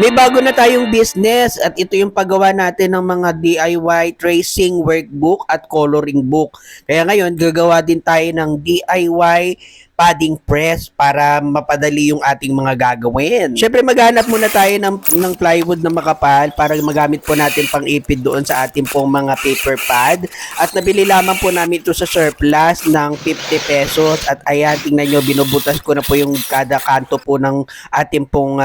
May bago na tayong business at ito yung paggawa natin ng mga DIY tracing workbook at coloring book. Kaya ngayon, gagawa din tayo ng DIY padding press para mapadali yung ating mga gagawin. Siyempre, maghanap muna tayo ng plywood na makapal para magamit po natin pang ipid doon sa ating pong mga paper pad. At nabili lamang po namin ito sa surplus ng 50 pesos. At ayan, tingnan nyo, binubutas ko na po yung kada kanto po ng ating pong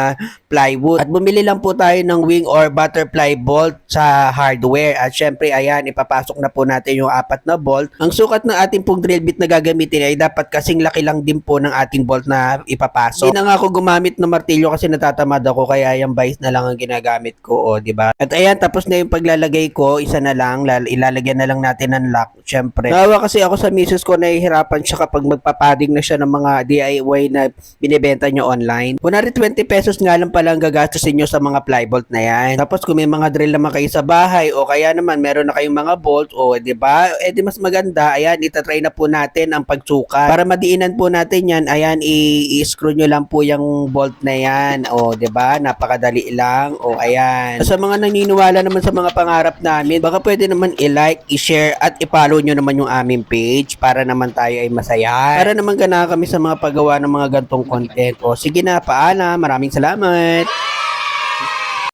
plywood. At bumili lang po tayo ng wing or butterfly bolt sa hardware. At syempre, ayan, ipapasok na po natin yung 4 na bolt. Ang sukat ng ating pong drill bit na gagamitin ay dapat kasing laki lang din po ng ating bolt na ipapasok. Hindi na nga ako gumamit ng martilyo kasi natatamad ako, kaya yung vise na lang ang ginagamit ko, o di ba? At ayan, tapos na yung paglalagay ko, isa na lang, ilalagyan na lang natin ng lock. Syempre, nawa kasi ako sa misis ko, nahihirapan siya kapag magpapading na siya ng mga DIY na binibenta nyo online. Kunwari 20 pesos nga lang pala ang gagastusin nyo sa mga plybolt na yan. Tapos kung may mga drill naman kayo sa bahay o kaya naman meron na kayong mga bolt, o di ba? Eh di mas maganda, ayan, itatry na po natin ang pagsukat. Para madiinan po natin yan, ayan, i-screw nyo lang po yung bolt na yan. O di ba? Napakadali lang. O ayan. Sa mga naniniwala naman sa mga pangarap namin, baka pwede naman i-like, i-share at i-follow nyo naman yung aming page para naman tayo ay masaya. Para naman gana kami sa mga paggawa ng mga gantong content. O sige na, paalam. Maraming salamat.